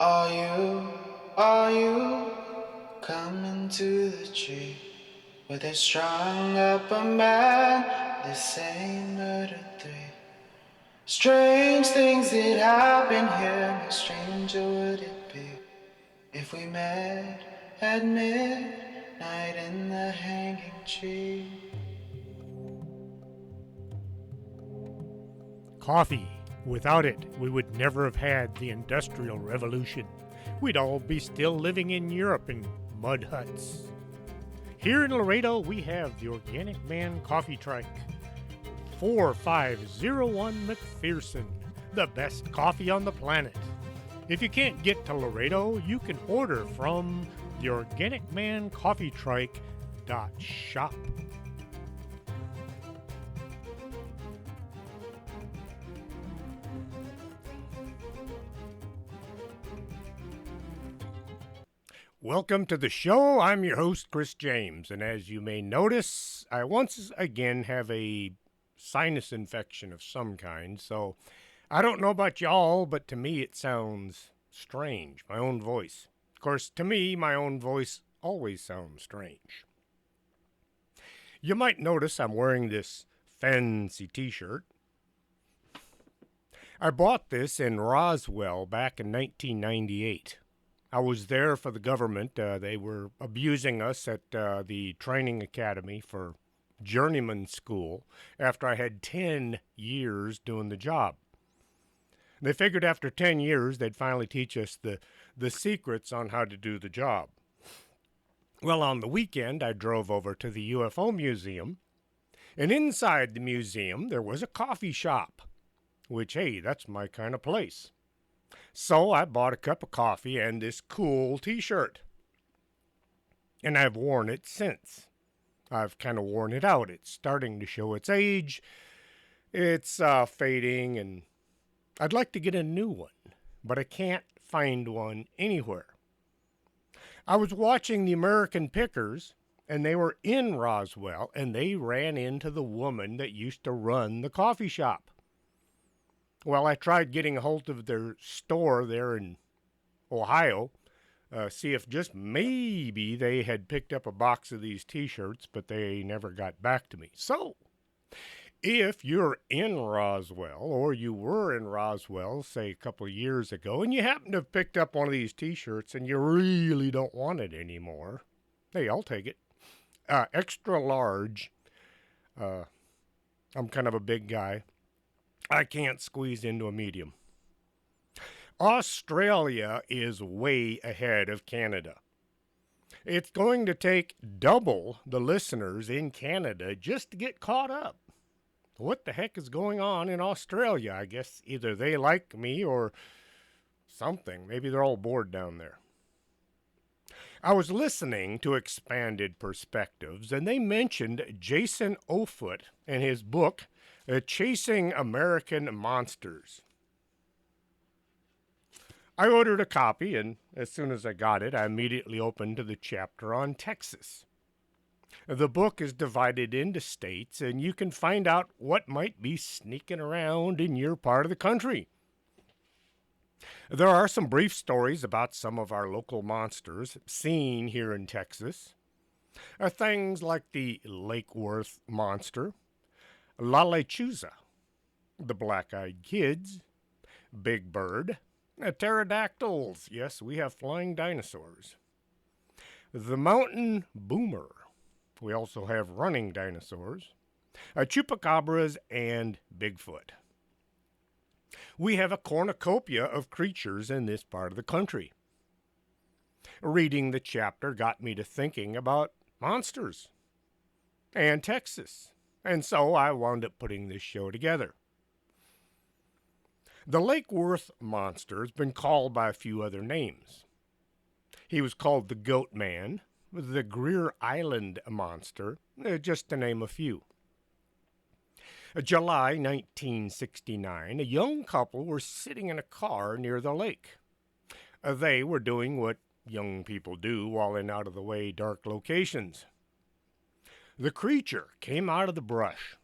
Are you coming to the tree where they strung up a man? They say murder three. Strange things that happen here. How stranger would it be if we met at midnight in the hanging tree? Coffee. Without it, we would never have had the Industrial Revolution. We'd all be still living in Europe in mud huts. Here in Laredo, we have the Organic Man Coffee Trike. 4501 McPherson, the best coffee on the planet. If you can't get to Laredo, you can order from the Organic Man Coffee Trike .shop. Welcome to the show. I'm your host, Chris James, and as you may notice, I once again have a sinus infection of some kind, so I don't know about y'all, but to me it sounds strange, my own voice. Of course, to me, my own voice always sounds strange. You might notice I'm wearing this fancy t-shirt. I bought this in Roswell back in 1998. I was there for the government. They were abusing us at the training academy for journeyman school after I had 10 years doing the job. They figured after 10 years they'd finally teach us the secrets on how to do the job. Well, on the weekend, I drove over to the UFO museum, and inside the museum there was a coffee shop, which, hey, that's my kind of place. So I bought a cup of coffee and this cool t-shirt. And I've worn it since. I've kind of worn it out. It's starting to show its age. It's fading, and I'd like to get a new one, but I can't find one anywhere. I was watching the American Pickers, and they were in Roswell, and they ran into the woman that used to run the coffee shop. Well, I tried getting a hold of their store there in Ohio, see if just maybe they had picked up a box of these t-shirts, but they never got back to me. So, if you're in Roswell, or you were in Roswell, say a couple of years ago, and you happen to have picked up one of these t-shirts and you really don't want it anymore, hey, I'll take it. Extra large. I'm kind of a big guy. I can't squeeze into a medium. Australia is way ahead of Canada. It's going to take double the listeners in Canada just to get caught up. What the heck is going on in Australia? I guess either they like me or something. Maybe they're all bored down there. I was listening to Expanded Perspectives, and they mentioned Jason Offutt and his book, Chasing American Monsters. I ordered a copy, and as soon as I got it, I immediately opened to the chapter on Texas. The book is divided into states, and you can find out what might be sneaking around in your part of the country. There are some brief stories about some of our local monsters seen here in Texas. Things like the Lake Worth monster, La Lechuza, the Blach Eyed Kids, Big Bird, pterodactyls. Yes, we have flying dinosaurs. The Mountain Boomer. We also have running dinosaurs. Chupacabras and Bigfoot. We have a cornucopia of creatures in this part of the country. Reading the chapter got me to thinking about monsters and Texas, and so I wound up putting this show together. The Lake Worth monster has been called by a few other names. He was called the Goat Man, the Greer Island monster, just to name a few. July 1969, a young couple were sitting in a car near the lake. They were doing what young people do while in out-of-the-way dark locations. The creature came out of the brush.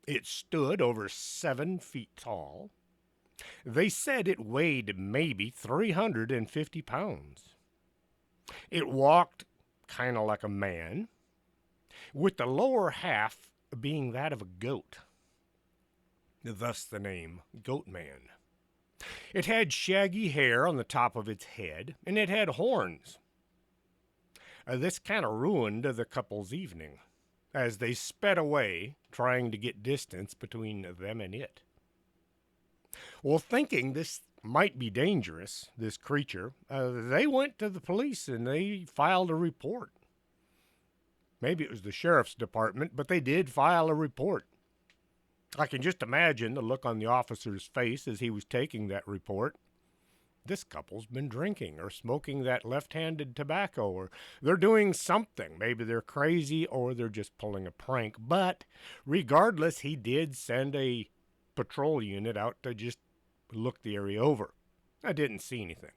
It stood over 7 feet tall. They said it weighed maybe 350 pounds. It walked kind of like a man, with the lower half being that of a goat. Thus the name Goat Man. It had shaggy hair on the top of its head, and it had horns. This kind of ruined the couple's evening, as they sped away, trying to get distance between them and it. Well, thinking this might be dangerous, this creature, they went to the police and they filed a report. Maybe it was the sheriff's department, but they did file a report. I can just imagine the look on the officer's face as he was taking that report. This couple's been drinking or smoking that left-handed tobacco, or they're doing something. Maybe they're crazy or they're just pulling a prank. But regardless, he did send a patrol unit out to just look the area over. I didn't see anything.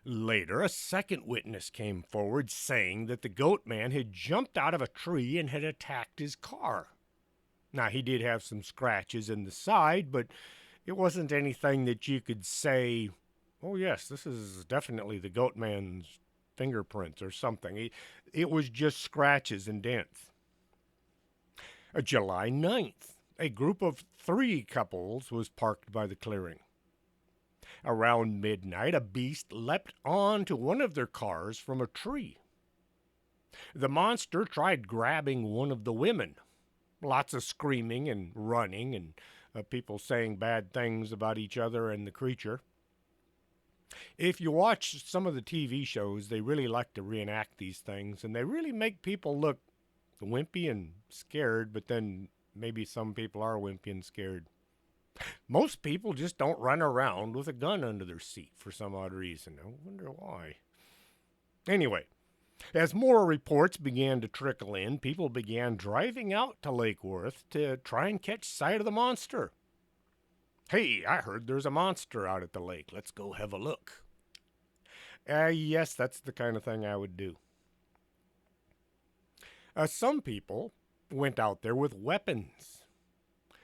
Later, a second witness came forward saying that the Goat Man had jumped out of a tree and had attacked his car. Now, he did have some scratches in the side, but it wasn't anything that you could say, oh, yes, this is definitely the Goat Man's fingerprints or something. It was just scratches and dents. July 9th, a group of 3 couples was parked by the clearing. Around midnight, a beast leapt onto one of their cars from a tree. The monster tried grabbing one of the women. Lots of screaming and running and people saying bad things about each other and the creature. If you watch some of the TV shows, they really like to reenact these things, and they really make people look wimpy and scared, but then maybe some people are wimpy and scared. Most people just don't run around with a gun under their seat for some odd reason. I wonder why. Anyway, as more reports began to trickle in, people began driving out to Lake Worth to try and catch sight of the monster. Hey, I heard there's a monster out at the lake. Let's go have a look. Yes, that's the kind of thing I would do. Some people went out there with weapons.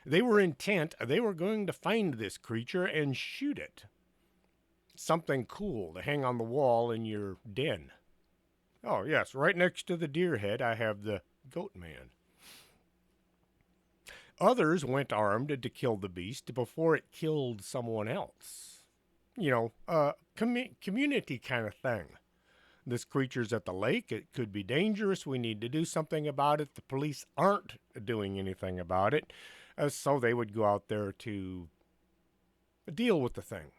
They were intent, they were going to find this creature and shoot it. Something cool to hang on the wall in your den. Oh, yes, right next to the deer head, I have the Goat Man. Others went armed to kill the beast before it killed someone else. You know, a community kind of thing. This creature's at the lake. It could be dangerous. We need to do something about it. The police aren't doing anything about it. So they would go out there to deal with the thing.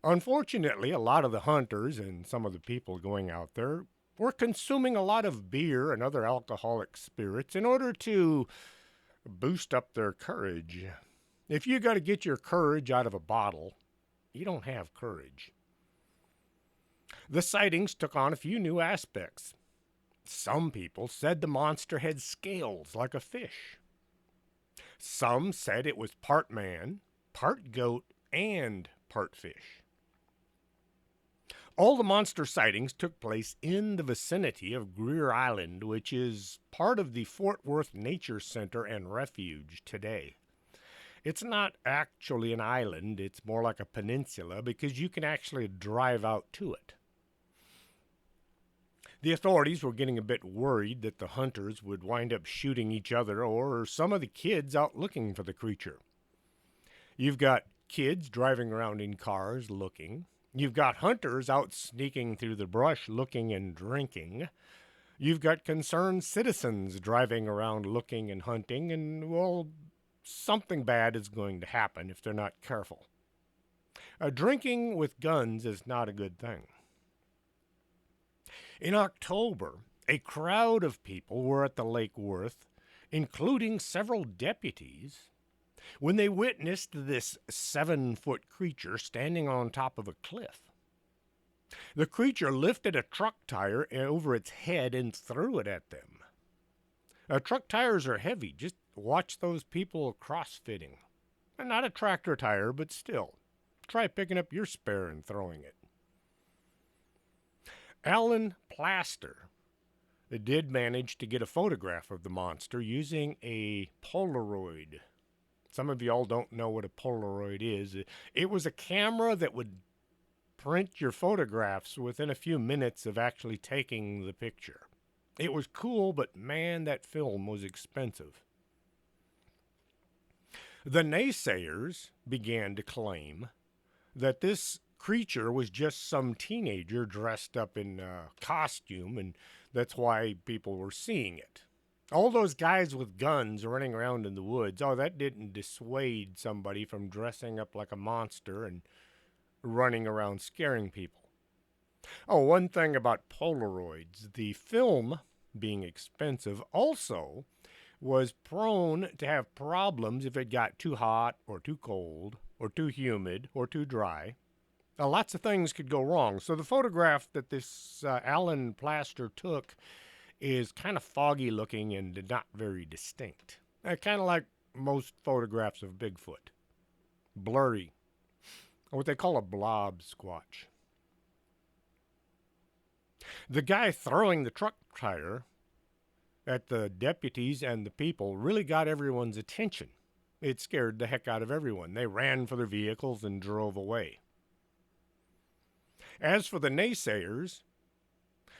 Unfortunately, a lot of the hunters and some of the people going out there were consuming a lot of beer and other alcoholic spirits in order to boost up their courage. If you got to get your courage out of a bottle, you don't have courage. The sightings took on a few new aspects. Some people said the monster had scales like a fish. Some said it was part man, part goat, and part fish. All the monster sightings took place in the vicinity of Greer Island, which is part of the Fort Worth Nature Center and Refuge today. It's not actually an island, it's more like a peninsula because you can actually drive out to it. The authorities were getting a bit worried that the hunters would wind up shooting each other or some of the kids out looking for the creature. You've got kids driving around in cars looking. You've got hunters out sneaking through the brush looking and drinking. You've got concerned citizens driving around looking and hunting, and, well, something bad is going to happen if they're not careful. Drinking with guns is not a good thing. In October, a crowd of people were at the Lake Worth, including several deputies, when they witnessed this 7-foot creature standing on top of a cliff. The creature lifted a truck tire over its head and threw it at them. Truck tires are heavy. Just watch those people crossfitting. Not a tractor tire, but still. Try picking up your spare and throwing it. Alan Plaster did manage to get a photograph of the monster using a Polaroid. Some of y'all don't know what a Polaroid is. It was a camera that would print your photographs within a few minutes of actually taking the picture. It was cool, but man, that film was expensive. The naysayers began to claim that this creature was just some teenager dressed up in costume, and that's why people were seeing it. All those guys with guns running around in the woods, oh, that didn't dissuade somebody from dressing up like a monster and running around scaring people. Oh, one thing about Polaroids, the film, being expensive, also was prone to have problems if it got too hot or too cold or too humid or too dry. Lots of things could go wrong. So the photograph that this Alan Plaster took is kind of foggy looking and not very distinct. Kind of like most photographs of Bigfoot. Blurry. What they call a blob squatch. The guy throwing the truck tire at the deputies and the people really got everyone's attention. It scared the heck out of everyone. They ran for their vehicles and drove away. As for the naysayers,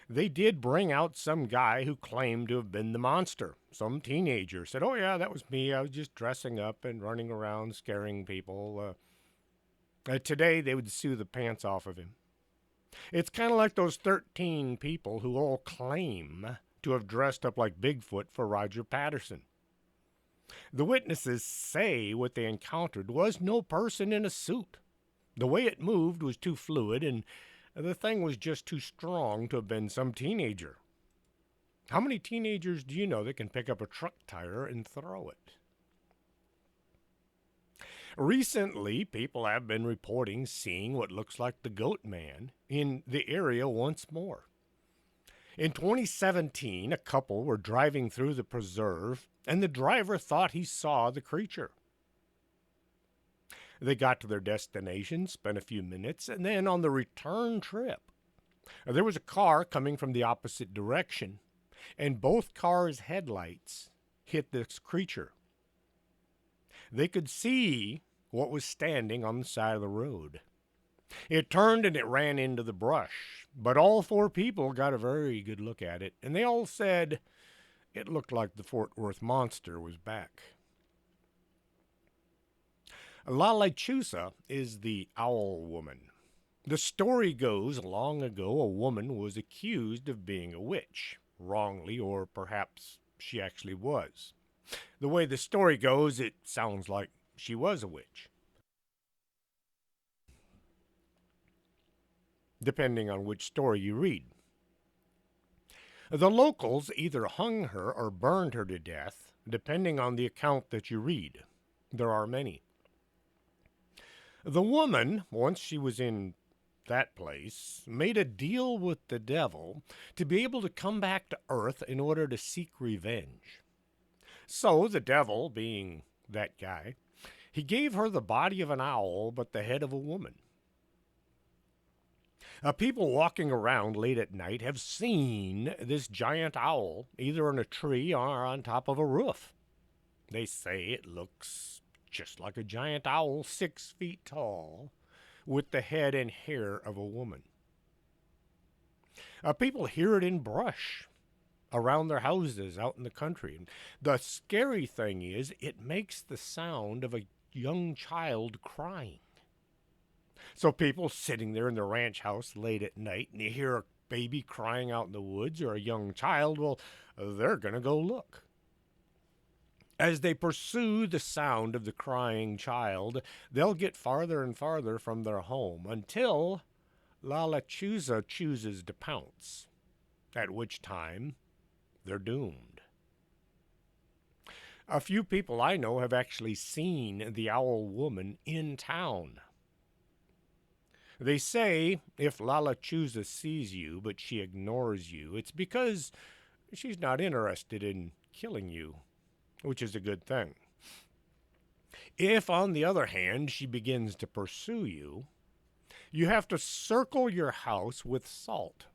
they did bring out some guy who claimed to have been the monster. Some teenager said, "Oh yeah, that was me. I was just dressing up and running around scaring people." Today they would sue the pants off of him. It's kind of like those 13 people who all claim to have dressed up like Bigfoot for Roger Patterson. The witnesses say what they encountered was no person in a suit. The way it moved was too fluid, and the thing was just too strong to have been some teenager. How many teenagers do you know that can pick up a truck tire and throw it? Recently, people have been reporting seeing what looks like the Goat Man in the area once more. In 2017, a couple were driving through the preserve, and the driver thought he saw the creature. They got to their destination, spent a few minutes, and then on the return trip, there was a car coming from the opposite direction, and both cars' headlights hit this creature. They could see what was standing on the side of the road. It turned and it ran into the brush, but all four people got a very good look at it, and they all said it looked like the Fort Worth monster was back. Lala Chusa is the owl woman. The story goes long ago a woman was accused of being a witch, wrongly, or perhaps she actually was. The way the story goes, it sounds like she was a witch, depending on which story you read. The locals either hung her or burned her to death, depending on the account that you read. There are many. The woman, once she was in that place, made a deal with the devil to be able to come back to Earth in order to seek revenge. So the devil, being that guy, he gave her the body of an owl but the head of a woman. People walking around late at night have seen this giant owl either in a tree or on top of a roof. They say it looks just like a giant owl 6 feet tall with the head and hair of a woman. People hear it in brush around their houses out in the country. And the scary thing is it makes the sound of a young child crying. So people sitting there in the ranch house late at night and you hear a baby crying out in the woods or a young child, well, they're going to go look. As they pursue the sound of the crying child, they'll get farther and farther from their home until Lala Chusa chooses to pounce, at which time they're doomed. A few people I know have actually seen the owl woman in town. They say if Lala Chusa sees you but she ignores you, it's because she's not interested in killing you, which is a good thing. If, on the other hand, she begins to pursue you, you have to circle your house with salt.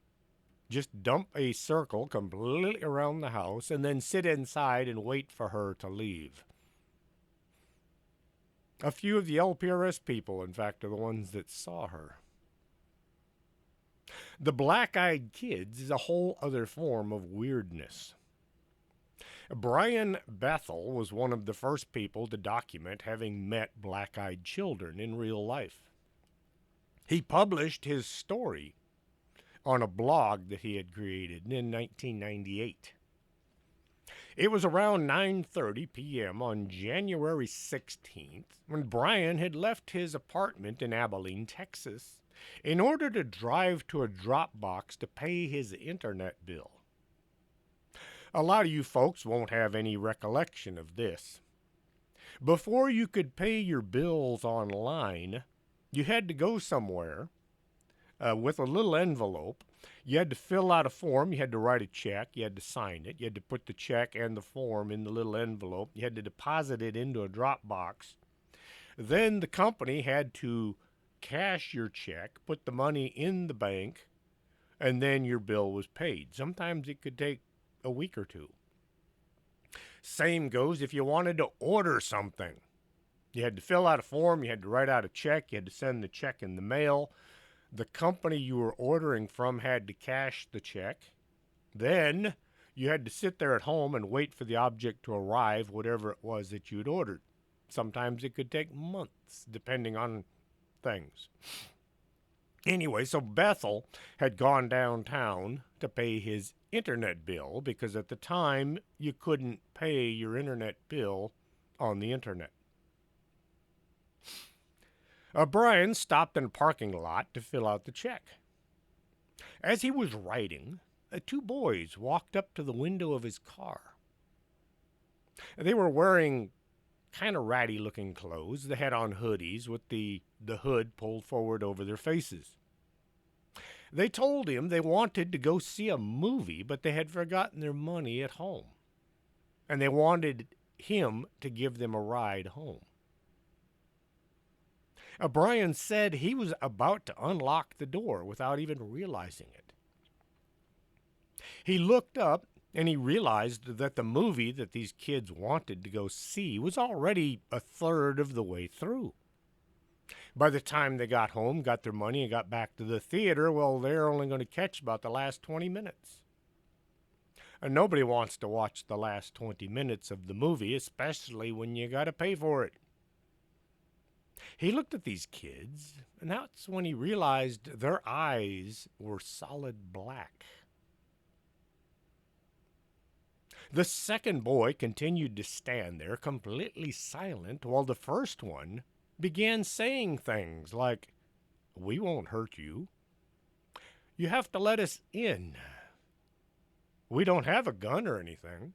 Just dump a circle completely around the house and then sit inside and wait for her to leave. A few of the LPRS people, in fact, are the ones that saw her. The Blach Eyed Kids is a whole other form of weirdness. Brian Bethel was one of the first people to document having met black eyed children in real life. He published his story on a blog that he had created in 1998. It was around 9:30 p.m. on January 16th when Brian had left his apartment in Abilene, Texas, in order to drive to a drop box to pay his internet bill. A lot of you folks won't have any recollection of this. Before you could pay your bills online, you had to go somewhere with a little envelope. You had to fill out a form. You had to write a check. You had to sign it. You had to put the check and the form in the little envelope. You had to deposit it into a drop box. Then the company had to cash your check, put the money in the bank, and then your bill was paid. Sometimes it could take a week or two. Same goes if you wanted to order something. You had to fill out a form, you had to write out a check, you had to send the check in the mail. The company you were ordering from had to cash the check. Then you had to sit there at home and wait for the object to arrive, whatever it was that you'd ordered. Sometimes it could take months, depending on things. Anyway, so Bethel had gone downtown to pay his internet bill because at the time you couldn't pay your internet bill on the internet. Brian stopped in a parking lot to fill out the check. As he was writing, two boys walked up to the window of his car. They were wearing kind of ratty-looking clothes. They had on hoodies with the hood pulled forward over their faces. They told him they wanted to go see a movie, but they had forgotten their money at home. And they wanted him to give them a ride home. Brian said he was about to unlock the door without even realizing it. He looked up and he realized that the movie that these kids wanted to go see was already a third of the way through. By the time they got home, got their money, and got back to the theater, well, they're only going to catch about the last 20 minutes. And nobody wants to watch the last 20 minutes of the movie, especially when you got to pay for it. He looked at these kids, and that's when he realized their eyes were solid black. The second boy continued to stand there completely silent while the first one began saying things like, "We won't hurt you. You have to let us in. We don't have a gun or anything."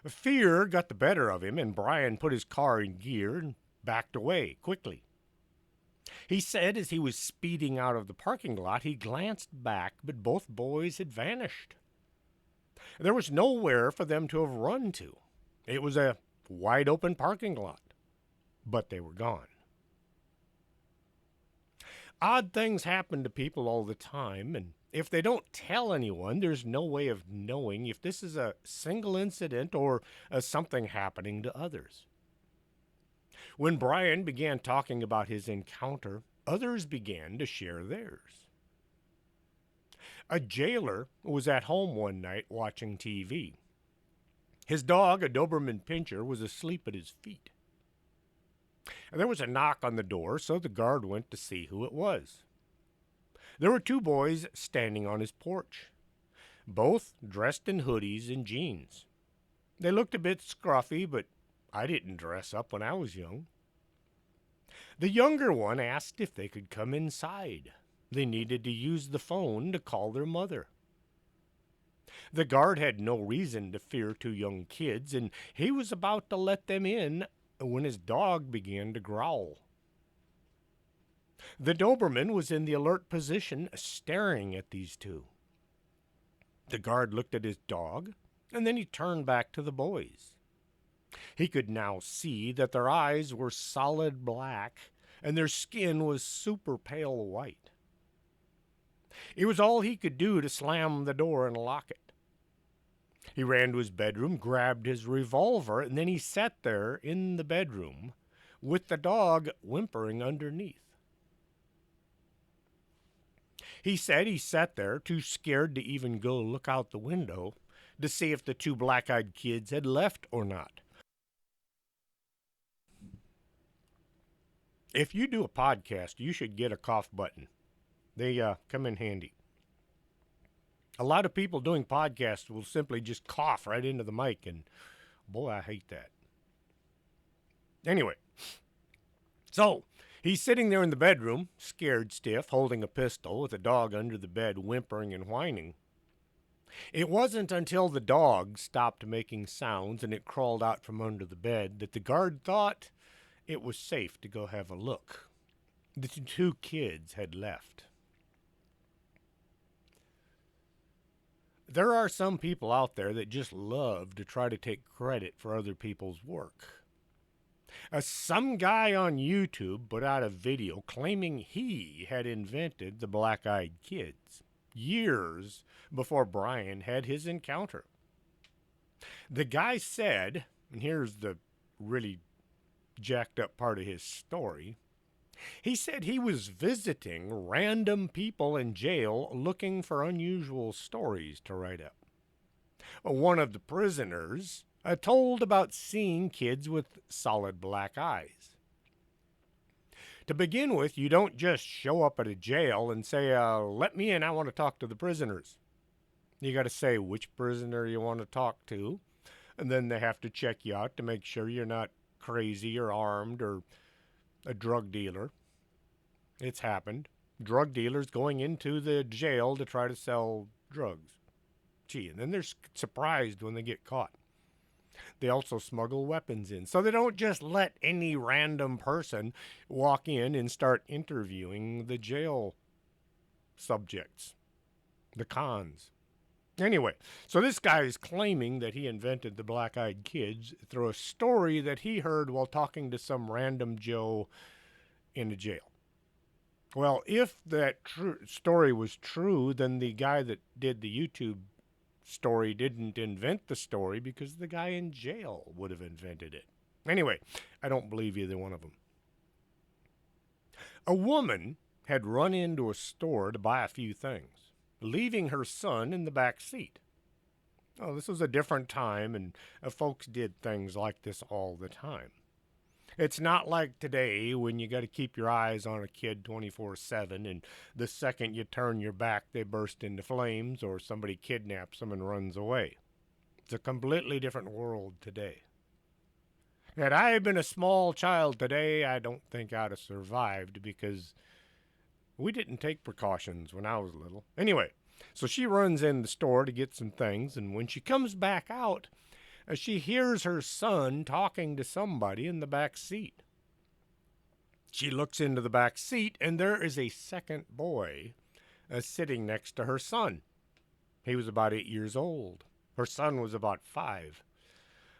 Fear got the better of him, and Brian put his car in gear and backed away quickly. He said as he was speeding out of the parking lot, he glanced back, but both boys had vanished. There was nowhere for them to have run to. It was a wide open parking lot, but they were gone. Odd things happen to people all the time, and if they don't tell anyone, there's no way of knowing if this is a single incident or something happening to others. When Brian began talking about his encounter, others began to share theirs. A jailer was at home one night watching TV. His dog, a Doberman Pinscher, was asleep at his feet. There was a knock on the door, so the guard went to see who it was. There were two boys standing on his porch, both dressed in hoodies and jeans. They looked a bit scruffy, but I didn't dress up when I was young. The younger one asked if they could come inside. They needed to use the phone to call their mother. The guard had no reason to fear two young kids, and he was about to let them in when his dog began to growl. The Doberman was in the alert position, staring at these two. The guard looked at his dog, and then he turned back to the boys. He could now see that their eyes were solid black, and their skin was super pale white. It was all he could do to slam the door and lock it. He ran to his bedroom, grabbed his revolver, and then he sat there in the bedroom with the dog whimpering underneath. He said he sat there, too scared to even go look out the window to see if the two black eyed kids had left or not. If you do a podcast, you should get a cough button. They come in handy. A lot of people doing podcasts will simply just cough right into the mic, and boy, I hate that. Anyway, so he's sitting there in the bedroom, scared stiff, holding a pistol with a dog under the bed whimpering and whining. It wasn't until the dog stopped making sounds and it crawled out from under the bed that the guard thought it was safe to go have a look. The two kids had left. There are some people out there that just love to try to take credit for other people's work. Some guy on YouTube put out a video claiming he had invented the Blach Eyed Kids years before Brian had his encounter. The guy said, and here's the really jacked up part of his story, he said he was visiting random people in jail looking for unusual stories to write up. One of the prisoners told about seeing kids with solid black eyes. To begin with, you don't just show up at a jail and say, let me in, I want to talk to the prisoners. You got to say which prisoner you want to talk to, and then they have to check you out to make sure you're not crazy or armed or a drug dealer. It's happened. Drug dealers going into the jail to try to sell drugs. Gee, and then they're surprised when they get caught. They also smuggle weapons in. So they don't just let any random person walk in and start interviewing the jail subjects, the cons. Anyway, so this guy is claiming that he invented the Blach Eyed Kids through a story that he heard while talking to some random Joe in a jail. Well, if that story was true, then the guy that did the YouTube story didn't invent the story because the guy in jail would have invented it. Anyway, I don't believe either one of them. A woman had run into a store to buy a few things, leaving her son in the back seat. Oh, this was a different time, and folks did things like this all the time. It's not like today when you got to keep your eyes on a kid 24/7, and the second you turn your back, they burst into flames or somebody kidnaps them and runs away. It's a completely different world today. Had I been a small child today, I don't think I'd have survived because we didn't take precautions when I was little. Anyway, so she runs in the store to get some things, and when she comes back out, she hears her son talking to somebody in the back seat. She looks into the back seat, and there is a second boy sitting next to her son. He was about 8 years old. Her son was about 5.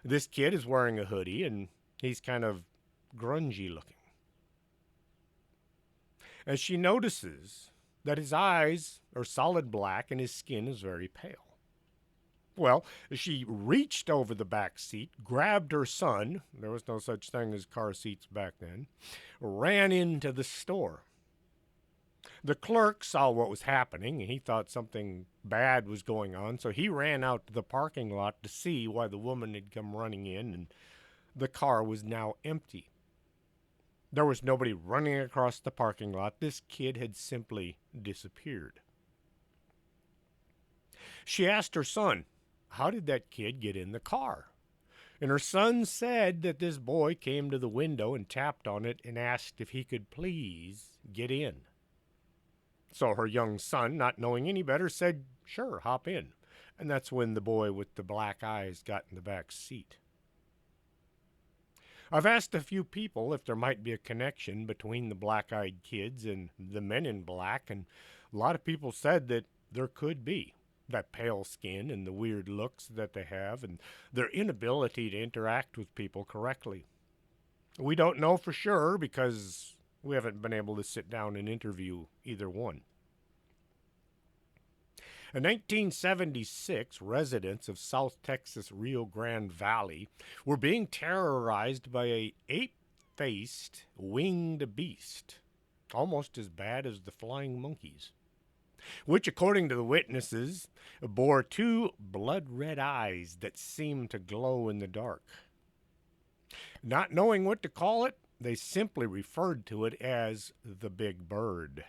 This kid is wearing a hoodie, and he's kind of grungy looking. And she notices that his eyes are solid black and his skin is very pale. Well, she reached over the back seat, grabbed her son, there was no such thing as car seats back then, ran into the store. The clerk saw what was happening, and he thought something bad was going on, so he ran out to the parking lot to see why the woman had come running in, and the car was now empty. There was nobody running across the parking lot. This kid had simply disappeared. She asked her son, how did that kid get in the car? And her son said that this boy came to the window and tapped on it and asked if he could please get in. So her young son, not knowing any better, said, sure, hop in. And that's when the boy with the black eyes got in the back seat. I've asked a few people if there might be a connection between the Blach Eyed Kids and the Men in Black, and a lot of people said that there could be. That pale skin and the weird looks that they have and their inability to interact with people correctly. We don't know for sure because we haven't been able to sit down and interview either one. In 1976, residents of South Texas Rio Grande Valley were being terrorized by a ape-faced winged beast, almost as bad as the flying monkeys, which, according to the witnesses, bore two blood-red eyes that seemed to glow in the dark. Not knowing what to call it, they simply referred to it as the Big Bird.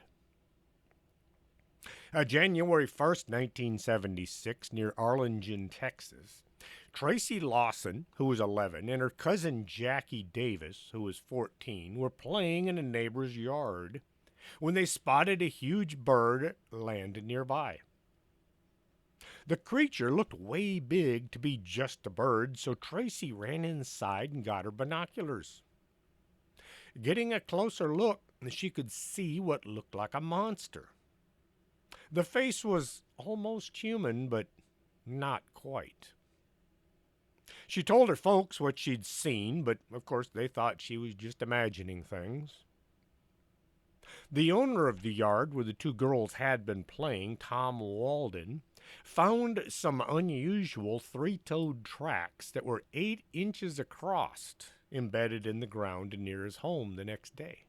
January 1st, 1976, near Arlington, Texas, Tracy Lawson, who was 11, and her cousin Jackie Davis, who was 14, were playing in a neighbor's yard when they spotted a huge bird land nearby. The creature looked way big to be just a bird, so Tracy ran inside and got her binoculars. Getting a closer look, she could see what looked like a monster. The face was almost human, but not quite. She told her folks what she'd seen, but of course they thought she was just imagining things. The owner of the yard where the two girls had been playing, Tom Walden, found some unusual three-toed tracks that were 8 inches across embedded in the ground near his home the next day.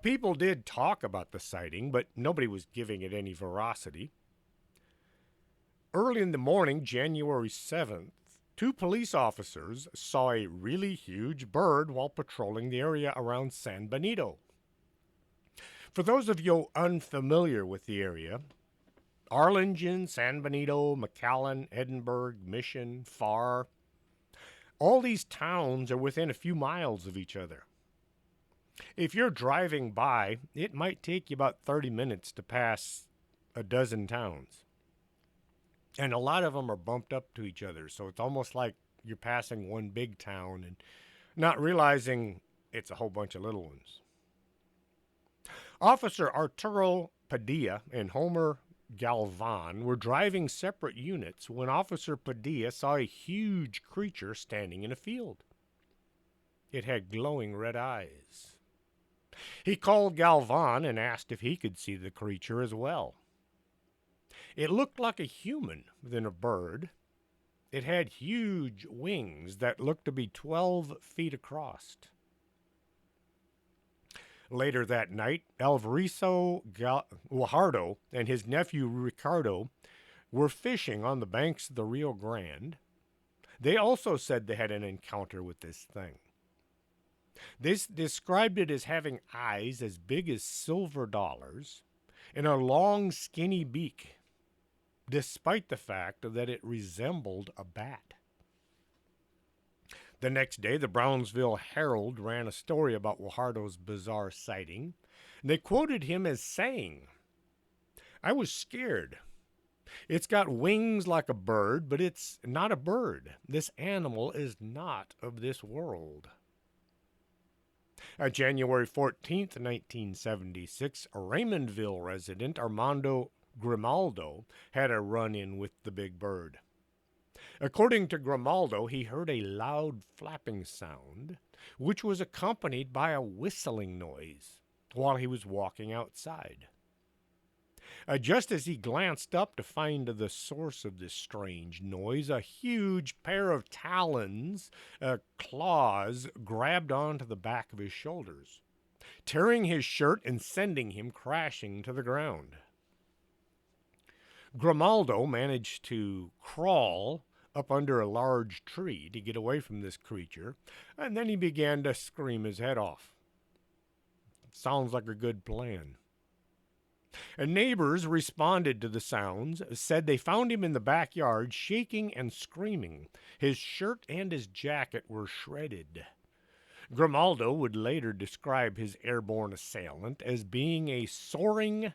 People did talk about the sighting, but nobody was giving it any veracity. Early in the morning, January 7th, 2 police officers saw a really huge bird while patrolling the area around San Benito. For those of you unfamiliar with the area, Arlington, San Benito, McAllen, Edinburgh, Mission, Farr, all these towns are within a few miles of each other. If you're driving by, it might take you about 30 minutes to pass a dozen towns. And a lot of them are bumped up to each other, so it's almost like you're passing one big town and not realizing it's a whole bunch of little ones. Officer Arturo Padilla and Homer Galvan were driving separate units when Officer Padilla saw a huge creature standing in a field. It had glowing red eyes. He called Galvan and asked if he could see the creature as well. It looked like a human than a bird. It had huge wings that looked to be 12 feet across. Later that night, Alvarizo Guajardo and his nephew Ricardo were fishing on the banks of the Rio Grande. They also said they had an encounter with this thing. They described it as having eyes as big as silver dollars and a long, skinny beak, despite the fact that it resembled a bat. The next day, the Brownsville Herald ran a story about Guajardo's bizarre sighting. They quoted him as saying, "I was scared. It's got wings like a bird, but it's not a bird. This animal is not of this world." January 14th, 1976, a Raymondville resident, Armando Grimaldo, had a run-in with the big bird. According to Grimaldo, he heard a loud flapping sound, which was accompanied by a whistling noise while he was walking outside. Just as he glanced up to find the source of this strange noise, a huge pair of talons, claws, grabbed onto the back of his shoulders, tearing his shirt and sending him crashing to the ground. Grimaldo managed to crawl up under a large tree to get away from this creature, and then he began to scream his head off. Sounds like a good plan. And neighbors responded to the sounds, said they found him in the backyard shaking and screaming. His shirt and his jacket were shredded. Grimaldo would later describe his airborne assailant as being a soaring,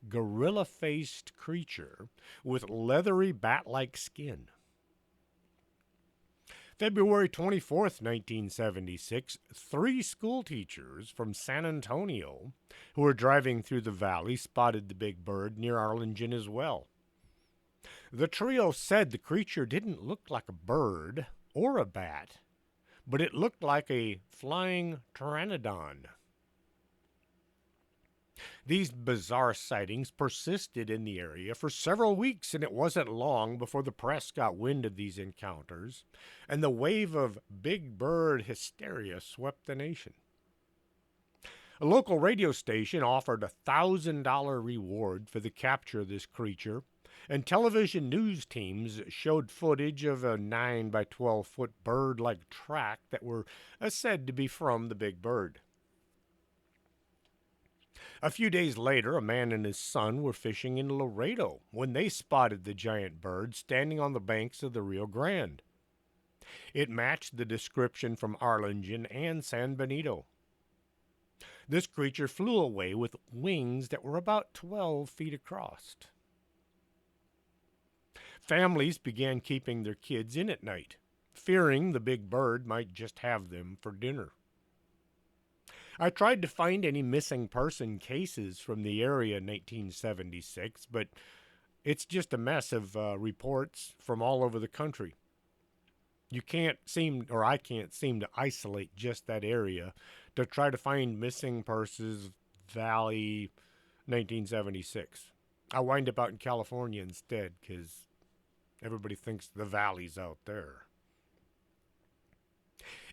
gorilla-faced creature with leathery bat-like skin. February 24th, 1976, 3 school teachers from San Antonio who were driving through the valley spotted the big bird near Arlington as well. The trio said the creature didn't look like a bird or a bat, but it looked like a flying pteranodon. These bizarre sightings persisted in the area for several weeks, and it wasn't long before the press got wind of these encounters, and the wave of big bird hysteria swept the nation. A local radio station offered a $1,000 reward for the capture of this creature, and television news teams showed footage of a 9 by 12-foot bird like track that were said to be from the big bird. A few days later, a man and his son were fishing in Laredo when they spotted the giant bird standing on the banks of the Rio Grande. It matched the description from Arlington and San Benito. This creature flew away with wings that were about 12 feet across. Families began keeping their kids in at night, fearing the big bird might just have them for dinner. I tried to find any missing person cases from the area in 1976, but it's just a mess of reports from all over the country. I can't seem to isolate just that area to try to find missing persons Valley 1976. I wind up out in California instead because everybody thinks the valley's out there.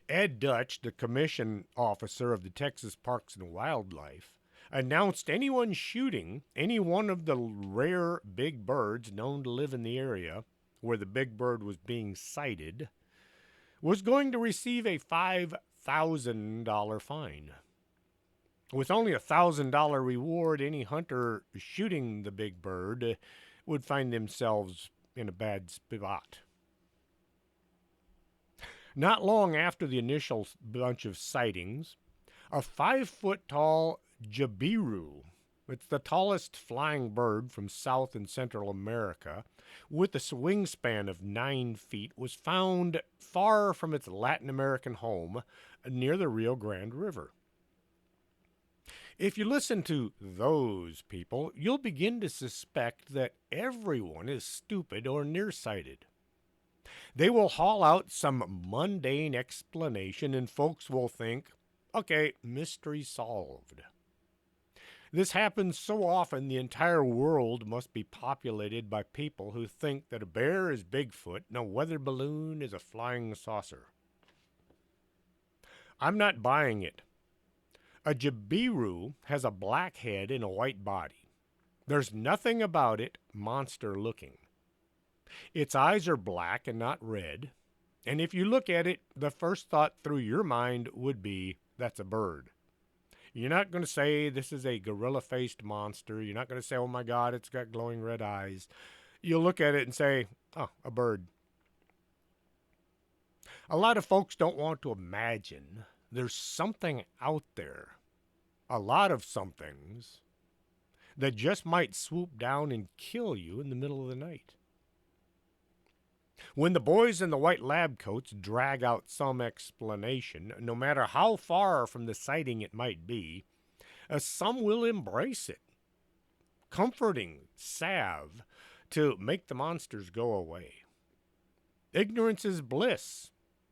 Ed Dutch, the commission officer of the Texas Parks and Wildlife, announced anyone shooting any one of the rare big birds known to live in the area where the big bird was being sighted was going to receive a $5,000 fine. With only a $1,000 reward, any hunter shooting the big bird would find themselves in a bad spot. Not long after the initial bunch of sightings, a 5-foot-tall jabiru, it's the tallest flying bird from South and Central America, with a wingspan of 9 feet, was found far from its Latin American home near the Rio Grande River. If you listen to those people, you'll begin to suspect that everyone is stupid or nearsighted. They will haul out some mundane explanation and folks will think, okay, mystery solved. This happens so often the entire world must be populated by people who think that a bear is Bigfoot and a weather balloon is a flying saucer. I'm not buying it. A jabiru has a black head and a white body. There's nothing about it monster looking. Its eyes are black and not red, and if you look at it, the first thought through your mind would be, that's a bird. You're not going to say this is a gorilla-faced monster. You're not going to say, oh my God, it's got glowing red eyes. You'll look at it and say, oh, a bird. A lot of folks don't want to imagine there's something out there, a lot of somethings, that just might swoop down and kill you in the middle of the night. When the boys in the white lab coats drag out some explanation, no matter how far from the sighting it might be, some will embrace it. Comforting salve to make the monsters go away. Ignorance is bliss.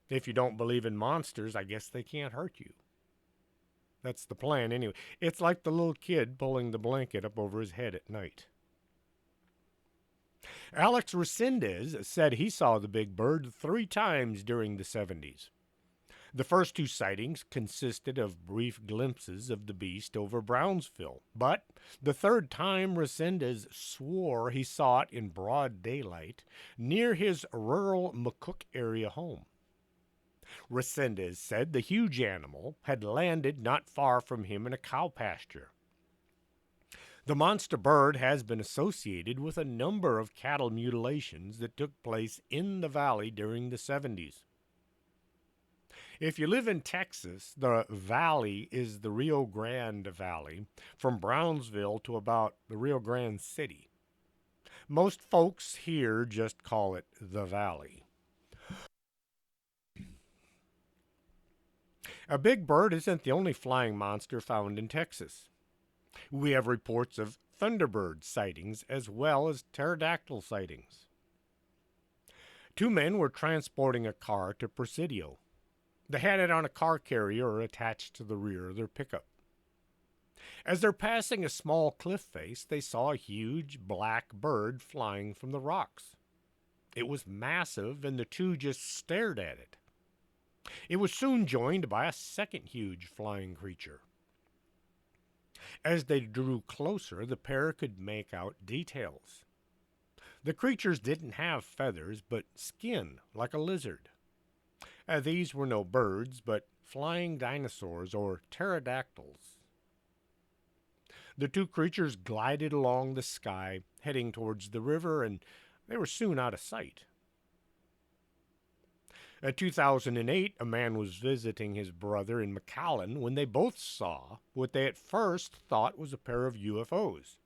If you don't believe in monsters, I guess they can't hurt you. That's the plan anyway. It's like the little kid pulling the blanket up over his head at night. Alex Resendez said he saw the big bird 3 times during the 70s. The first 2 sightings consisted of brief glimpses of the beast over Brownsville, but the 3rd time Resendez swore he saw it in broad daylight near his rural McCook area home. Resendez said the huge animal had landed not far from him in a cow pasture. The monster bird has been associated with a number of cattle mutilations that took place in the valley during the 70s. If you live in Texas, the valley is the Rio Grande Valley, from Brownsville to about the Rio Grande City. Most folks here just call it the valley. A big bird isn't the only flying monster found in Texas. We have reports of thunderbird sightings as well as pterodactyl sightings. 2 men were transporting a car to Presidio. They had it on a car carrier attached to the rear of their pickup. As they're passing a small cliff face, they saw a huge black bird flying from the rocks. It was massive, and the two just stared at it. It was soon joined by a second huge flying creature. As they drew closer, the pair could make out details. The creatures didn't have feathers, but skin like a lizard. These were no birds, but flying dinosaurs or pterodactyls. The two creatures glided along the sky, heading towards the river, and they were soon out of sight. In 2008, a man was visiting his brother in McAllen when they both saw what they at first thought was a pair of UFOs.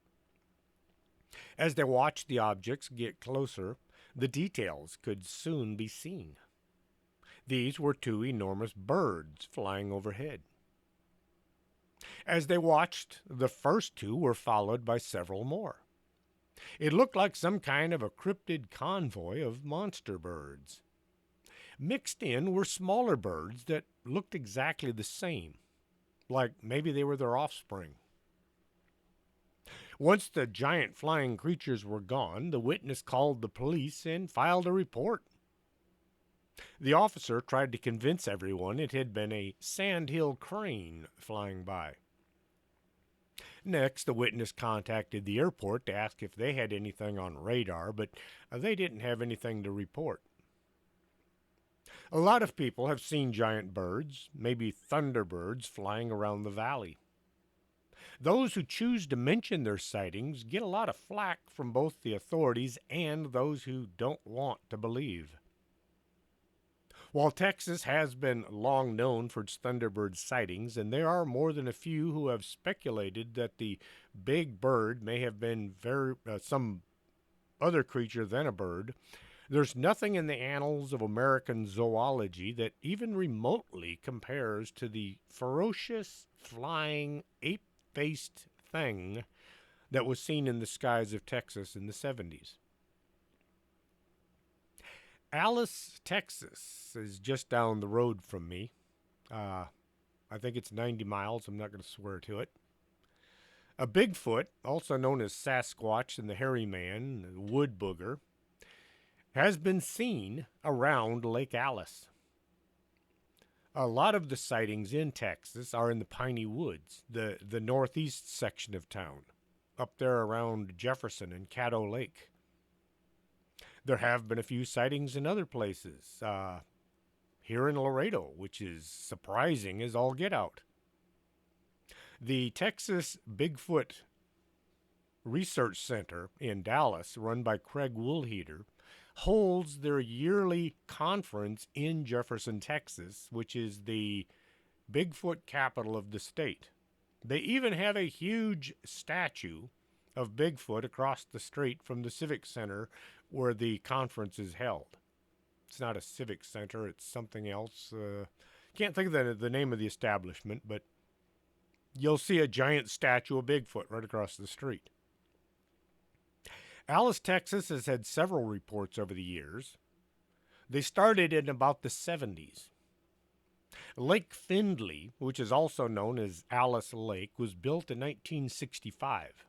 As they watched the objects get closer, the details could soon be seen. These were two enormous birds flying overhead. As they watched, the first two were followed by several more. It looked like some kind of a cryptid convoy of monster birds. Mixed in were smaller birds that looked exactly the same, like maybe they were their offspring. Once the giant flying creatures were gone, the witness called the police and filed a report. The officer tried to convince everyone it had been a sandhill crane flying by. Next, the witness contacted the airport to ask if they had anything on radar, but they didn't have anything to report. A lot of people have seen giant birds, maybe thunderbirds, flying around the valley. Those who choose to mention their sightings get a lot of flack from both the authorities and those who don't want to believe. While Texas has been long known for its thunderbird sightings, and there are more than a few who have speculated that the big bird may have been some other creature than a bird, there's nothing in the annals of American zoology that even remotely compares to the ferocious, flying, ape-faced thing that was seen in the skies of Texas in the 70s. Alice, Texas is just down the road from me. I think it's 90 miles. I'm not going to swear to it. A Bigfoot, also known as Sasquatch and the Hairy Man, the Wood Booger, has been seen around Lake Alice. A lot of the sightings in Texas are in the Piney Woods, the northeast section of town, up there around Jefferson and Caddo Lake. There have been a few sightings in other places, here in Laredo, which is surprising as all get out. The Texas Bigfoot Research Center in Dallas, run by Craig Woolheater, holds their yearly conference in Jefferson, Texas, which is the Bigfoot capital of the state. They even have a huge statue of Bigfoot across the street from the Civic Center where the conference is held. It's not a civic center, it's something else. Can't think of the name of the establishment, but you'll see a giant statue of Bigfoot right across the street. Alice, Texas has had several reports over the years. They started in about the 70s. Lake Findlay, which is also known as Alice Lake, was built in 1965.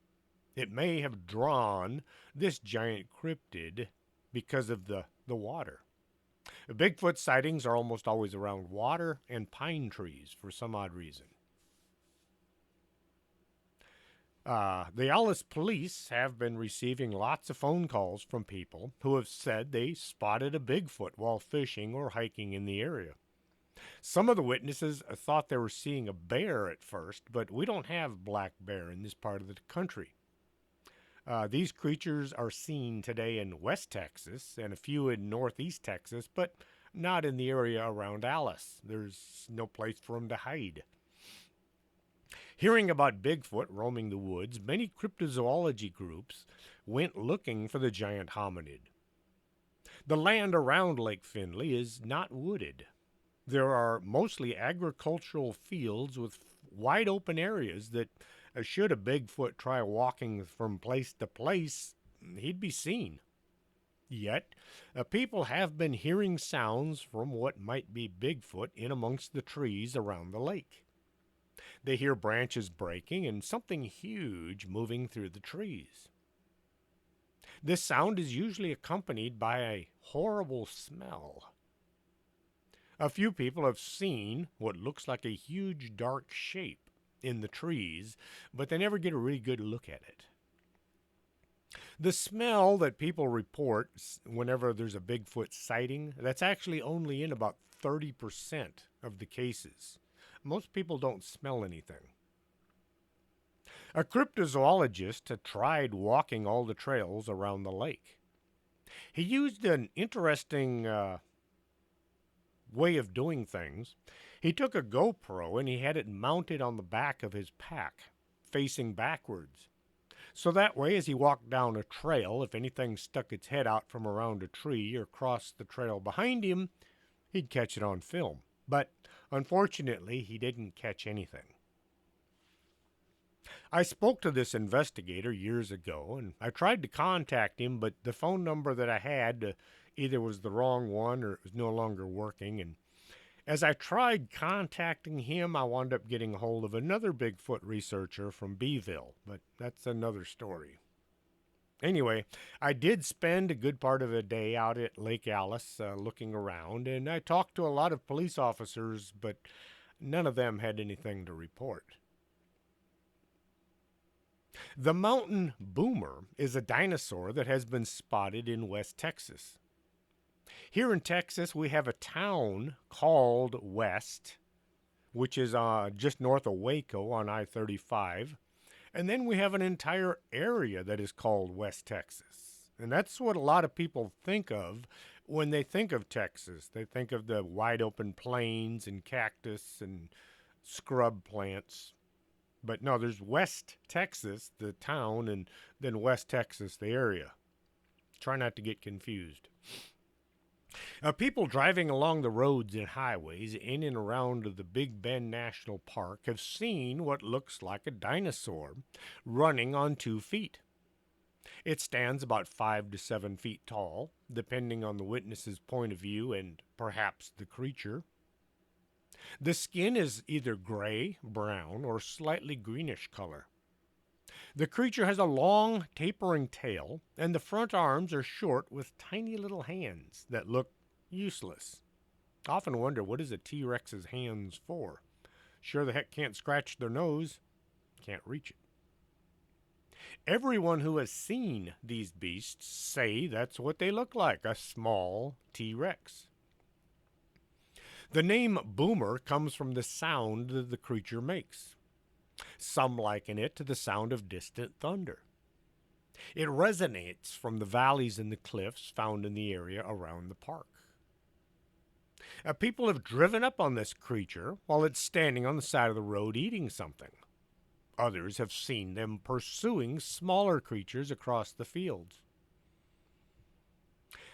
It may have drawn this giant cryptid because of the water. Bigfoot sightings are almost always around water and pine trees for some odd reason. The Alice police have been receiving lots of phone calls from people who have said they spotted a Bigfoot while fishing or hiking in the area. Some of the witnesses thought they were seeing a bear at first, but we don't have black bear in this part of the country. These creatures are seen today in West Texas and a few in Northeast Texas, but not in the area around Alice. There's no place for them to hide. Hearing about Bigfoot roaming the woods, many cryptozoology groups went looking for the giant hominid. The land around Lake Findlay is not wooded. There are mostly agricultural fields with wide open areas that should a Bigfoot try walking from place to place, he'd be seen. Yet, people have been hearing sounds from what might be Bigfoot in amongst the trees around the lake. They hear branches breaking and something huge moving through the trees. This sound is usually accompanied by a horrible smell. A few people have seen what looks like a huge dark shape in the trees, but they never get a really good look at it. The smell that people report whenever there's a Bigfoot sighting, that's actually only in about 30% of the cases. Most people don't smell anything. A cryptozoologist had tried walking all the trails around the lake. He used an interesting way of doing things. He took a GoPro and he had it mounted on the back of his pack, facing backwards. So that way, as he walked down a trail, if anything stuck its head out from around a tree or crossed the trail behind him, he'd catch it on film. But unfortunately, he didn't catch anything. I spoke to this investigator years ago, and I tried to contact him, but the phone number that I had either was the wrong one or it was no longer working. And as I tried contacting him, I wound up getting a hold of another Bigfoot researcher from Beeville, but that's another story. Anyway, I did spend a good part of a day out at Lake Alice looking around, and I talked to a lot of police officers, but none of them had anything to report. The mountain boomer is a dinosaur that has been spotted in West Texas. Here in Texas, we have a town called West, which is just north of Waco on I-35. And then we have an entire area that is called West Texas. And that's what a lot of people think of when they think of Texas. They think of the wide open plains and cactus and scrub plants. But no, there's West Texas, the town, and then West Texas, the area. Try not to get confused. People driving along the roads and highways in and around the Big Bend National Park have seen what looks like a dinosaur running on 2 feet. It stands about 5 to 7 feet tall, depending on the witness's point of view and perhaps the creature. The skin is either gray, brown, or slightly greenish color. The creature has a long, tapering tail, and the front arms are short with tiny little hands that look useless. I often wonder, what is a T-Rex's hands for? Sure the heck can't scratch their nose, can't reach it. Everyone who has seen these beasts say that's what they look like, a small T-Rex. The name boomer comes from the sound that the creature makes. Some liken it to the sound of distant thunder. It resonates from the valleys and the cliffs found in the area around the park. People have driven up on this creature while it's standing on the side of the road eating something. Others have seen them pursuing smaller creatures across the fields.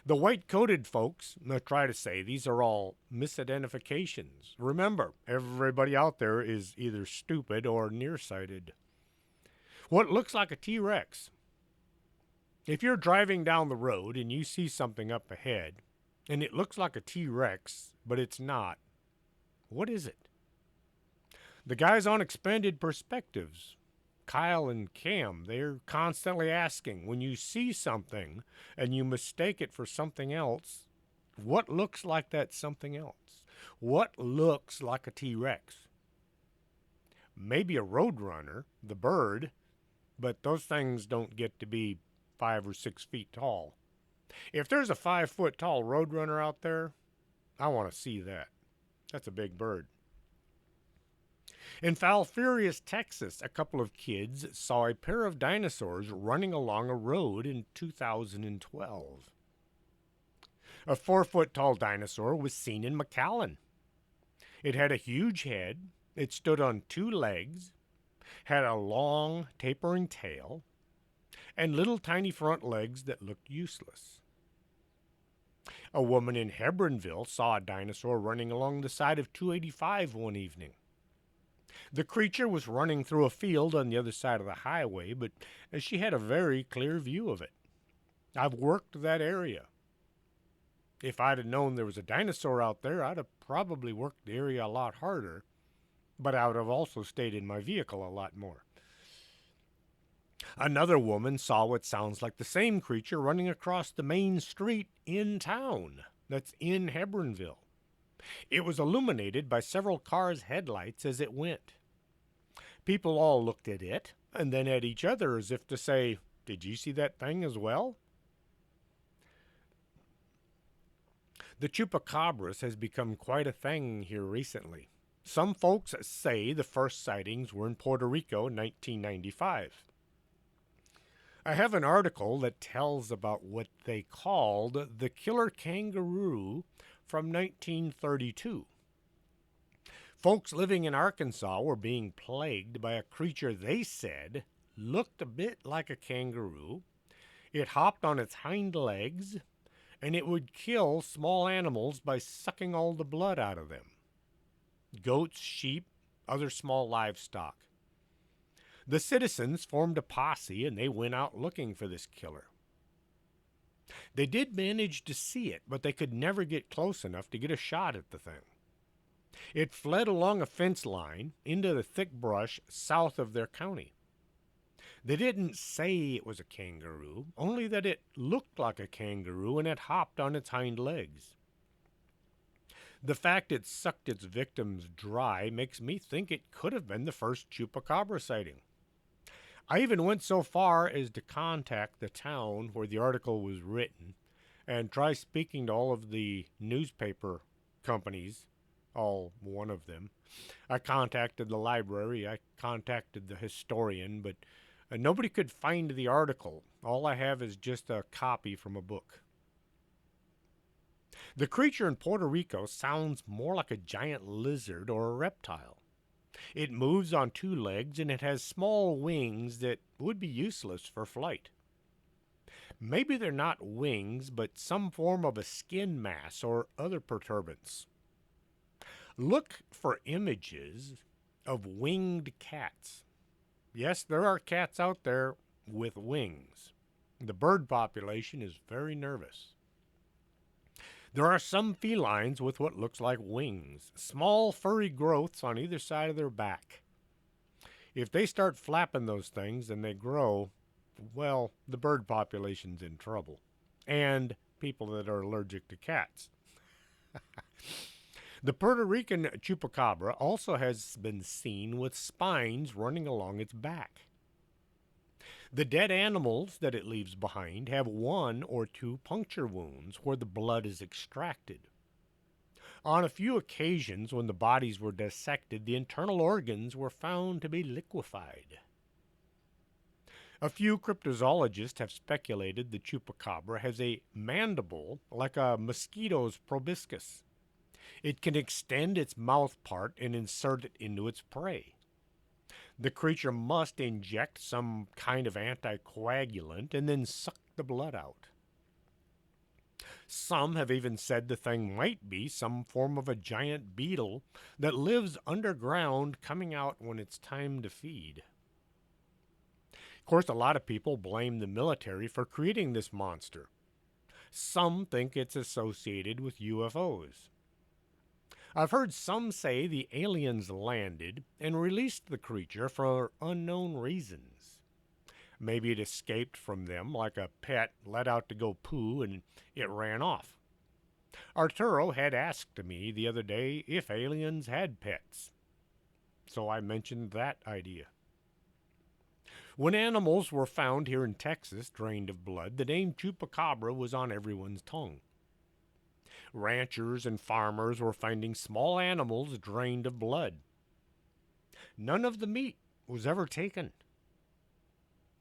The white-coated folks try to say these are all misidentifications. Remember, everybody out there is either stupid or nearsighted. What looks like a T-Rex? If you're driving down the road and you see something up ahead, and it looks like a T-Rex, but it's not, what is it? The guys on Expanded Perspectives, Kyle and Cam, they're constantly asking, when you see something and you mistake it for something else, what looks like that something else? What looks like a T-Rex? Maybe a roadrunner, the bird, but those things don't get to be 5 or 6 feet tall. If there's a 5-foot tall roadrunner out there, I want to see that. That's a big bird. In Falfurrias, Texas, a couple of kids saw a pair of dinosaurs running along a road in 2012. A 4-foot tall dinosaur was seen in McAllen. It had a huge head, it stood on 2 legs, had a long, tapering tail, and little tiny front legs that looked useless. A woman in Hebronville saw a dinosaur running along the side of 285 one evening. The creature was running through a field on the other side of the highway, but she had a very clear view of it. I've worked that area. If I'd have known there was a dinosaur out there, I'd have probably worked the area a lot harder. but I would have also stayed in my vehicle a lot more. Another woman saw what sounds like the same creature running across the main street in town that's in Hebronville. It was illuminated by several cars' headlights as it went. People all looked at it and then at each other as if to say, "Did you see that thing as well?" The chupacabras has become quite a thing here recently. Some folks say the first sightings were in Puerto Rico in 1995. I have an article that tells about what they called the killer kangaroo from 1932. Folks living in Arkansas were being plagued by a creature they said looked a bit like a kangaroo. It hopped on its hind legs, and it would kill small animals by sucking all the blood out of them. Goats, sheep, other small livestock. The citizens formed a posse and they went out looking for this killer. They did manage to see it, but they could never get close enough to get a shot at the thing. It fled along a fence line into the thick brush south of their county. They didn't say it was a kangaroo, only that it looked like a kangaroo and it hopped on its hind legs. The fact it sucked its victims dry makes me think it could have been the first chupacabra sighting. I even went so far as to contact the town where the article was written and try speaking to all of the newspaper companies, all one of them. I contacted the library, I contacted the historian, but nobody could find the article. All I have is just a copy from a book. The creature in Puerto Rico sounds more like a giant lizard or a reptile. It moves on two legs and it has small wings that would be useless for flight. Maybe they're not wings, but some form of a skin mass or other perturbance. Look for images of winged cats. Yes, there are cats out there with wings. The bird population is very nervous. There are some felines with what looks like wings, small furry growths on either side of their back. If they start flapping those things and they grow, well, the bird population's in trouble. And people that are allergic to cats. The Puerto Rican chupacabra also has been seen with spines running along its back. The dead animals that it leaves behind have one or two puncture wounds where the blood is extracted. On a few occasions when the bodies were dissected, the internal organs were found to be liquefied. A few cryptozoologists have speculated the chupacabra has a mandible like a mosquito's proboscis. It can extend its mouth part and insert it into its prey. The creature must inject some kind of anticoagulant and then suck the blood out. Some have even said the thing might be some form of a giant beetle that lives underground, coming out when it's time to feed. Of course, a lot of people blame the military for creating this monster. Some think it's associated with UFOs. I've heard some say the aliens landed and released the creature for unknown reasons. Maybe it escaped from them like a pet let out to go poo and it ran off. Arturo had asked me the other day if aliens had pets, so I mentioned that idea. When animals were found here in Texas drained of blood, the name Chupacabra was on everyone's tongue. Ranchers and farmers were finding small animals drained of blood. None of the meat was ever taken,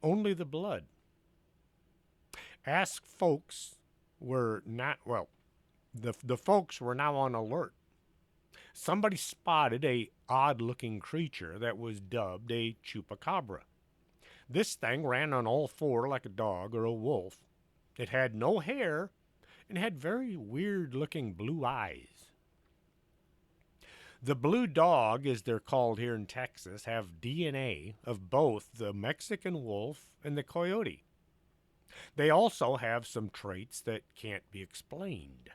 only the blood. Ask folks were not, well, the folks were now on alert. Somebody spotted a odd-looking creature that was dubbed a chupacabra. This thing ran on all four like a dog or a wolf. It had no hair and had very weird-looking blue eyes. The blue dog, as they're called here in Texas, have DNA of both the Mexican wolf and the coyote. They also have some traits that can't be explained.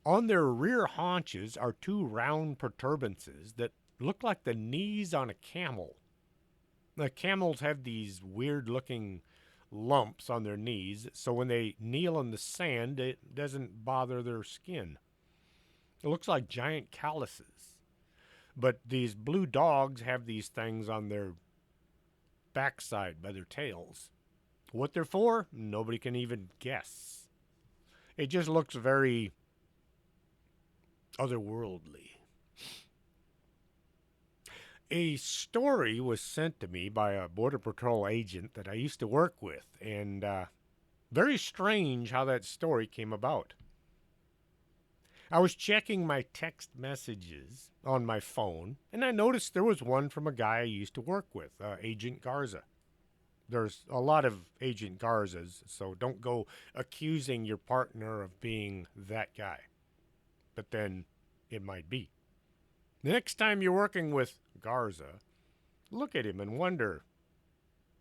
On their rear haunches are two round protuberances that looked like the knees on a camel. The camels have these weird looking lumps on their knees, so when they kneel in the sand, it doesn't bother their skin. It looks like giant calluses. But these blue dogs have these things on their backside by their tails. What they're for, nobody can even guess. It just looks very otherworldly. A story was sent to me by a Border Patrol agent that I used to work with, and very strange how that story came about. I was checking my text messages on my phone, and I noticed there was one from a guy I used to work with, Agent Garza. There's a lot of Agent Garzas, so don't go accusing your partner of being that guy. But then it might be. The next time you're working with Garza, look at him and wonder,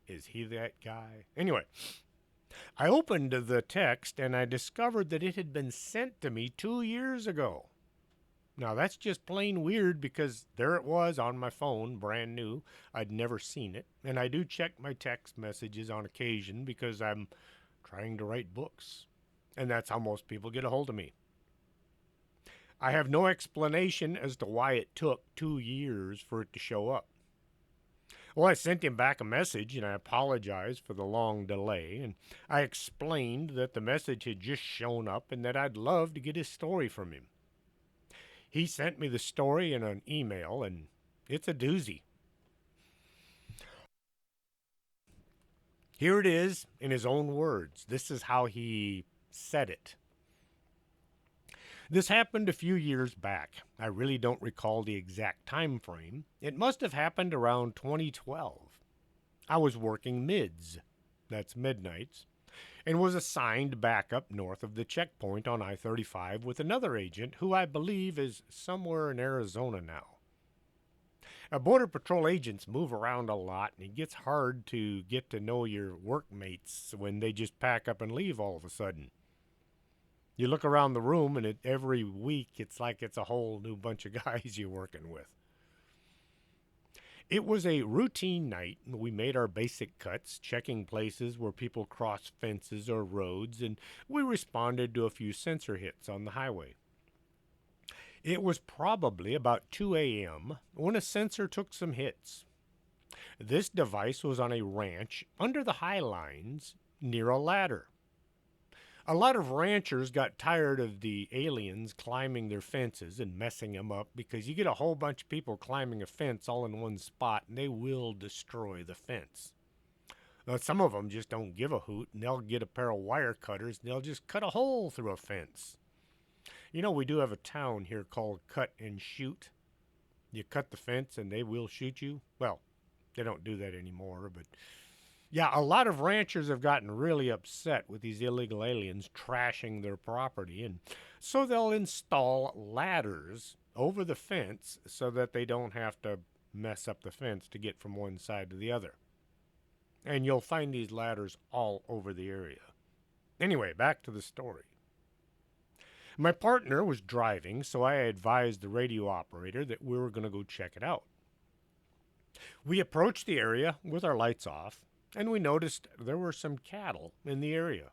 is he that guy? Anyway, I opened the text and I discovered that it had been sent to me 2 years ago. Now, that's just plain weird because there it was on my phone, brand new. I'd never seen it. And I do check my text messages on occasion because I'm trying to write books. And that's how most people get a hold of me. I have no explanation as to why it took 2 years for it to show up. Well, I sent him back a message and I apologized for the long delay. And I explained that the message had just shown up and that I'd love to get his story from him. He sent me the story in an email, and it's a doozy. Here it is in his own words. This is how he said it. This happened a few years back. I really don't recall the exact time frame. It must have happened around 2012. I was working mids, that's midnights, and was assigned back up north of the checkpoint on I-35 with another agent who I believe is somewhere in Arizona now. Border Patrol agents move around a lot, and it gets hard to get to know your workmates when they just pack up and leave all of a sudden. You look around the room, and every week it's like it's a whole new bunch of guys you're working with. It was a routine night. We made our basic cuts, checking places where people crossed fences or roads, and we responded to a few sensor hits on the highway. It was probably about 2 a.m. when a sensor took some hits. This device was on a ranch under the high lines near a ladder. A lot of ranchers got tired of the aliens climbing their fences and messing them up because you get a whole bunch of people climbing a fence all in one spot and they will destroy the fence. Now, some of them just don't give a hoot and they'll get a pair of wire cutters and they'll just cut a hole through a fence. You know, we do have a town here called Cut and Shoot. You cut the fence and they will shoot you. Well, they don't do that anymore, but yeah, a lot of ranchers have gotten really upset with these illegal aliens trashing their property, and so they'll install ladders over the fence so that they don't have to mess up the fence to get from one side to the other. And you'll find these ladders all over the area. Anyway, back to the story. My partner was driving, so I advised the radio operator that we were going to go check it out. We approached the area with our lights off, and we noticed there were some cattle in the area.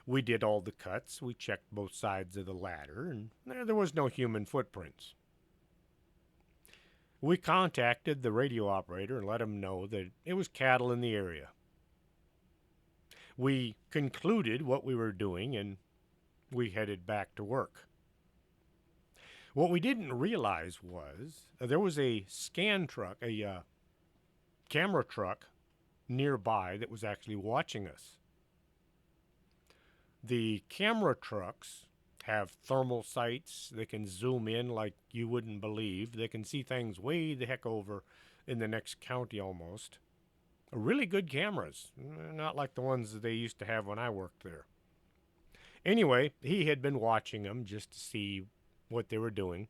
We did all the cuts, we checked both sides of the ladder, and there was no human footprints. We contacted the radio operator and let him know that it was cattle in the area. We concluded what we were doing, and we headed back to work. What we didn't realize was there was a scan truck, a camera truck nearby that was actually watching us. The camera trucks have thermal sights. They can zoom in like you wouldn't believe. They can see things way the heck over in the next county almost. Really good cameras, not like the ones that they used to have when I worked there. Anyway, he had been watching them just to see what they were doing.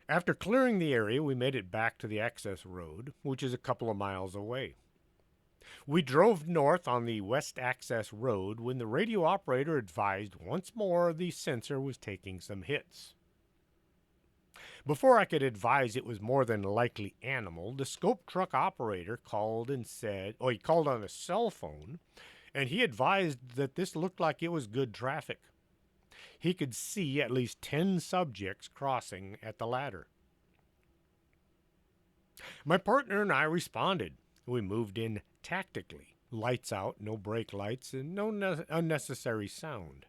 After clearing the area, we made it back to the access road, which is a couple of miles away. We drove north on the west access road when the radio operator advised once more the sensor was taking some hits. Before I could advise it was more than likely animal, the scope truck operator called and said, he called on a cell phone, and he advised that this looked like it was good traffic. He could see at least 10 subjects crossing at the ladder. My partner and I responded. We moved in tactically. Lights out, no brake lights, and no unnecessary sound.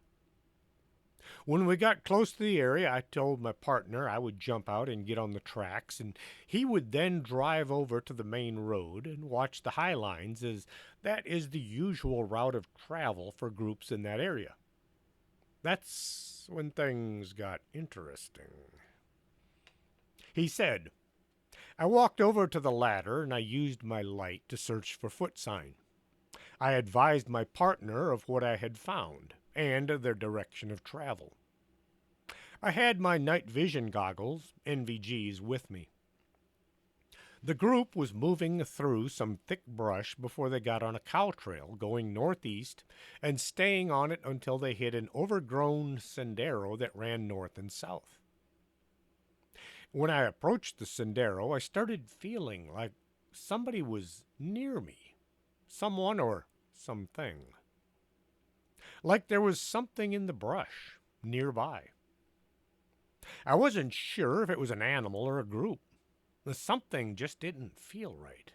When we got close to the area, I told my partner I would jump out and get on the tracks, and he would then drive over to the main road and watch the high lines, as that is the usual route of travel for groups in that area. That's when things got interesting. He said, I walked over to the ladder and I used my light to search for foot sign. I advised my partner of what I had found and their direction of travel. I had my night vision goggles, NVGs, with me. The group was moving through some thick brush before they got on a cow trail going northeast and staying on it until they hit an overgrown sendero that ran north and south. When I approached the sendero, I started feeling like somebody was near me. Someone or something. Like there was something in the brush nearby. I wasn't sure if it was an animal or a group. The something just didn't feel right.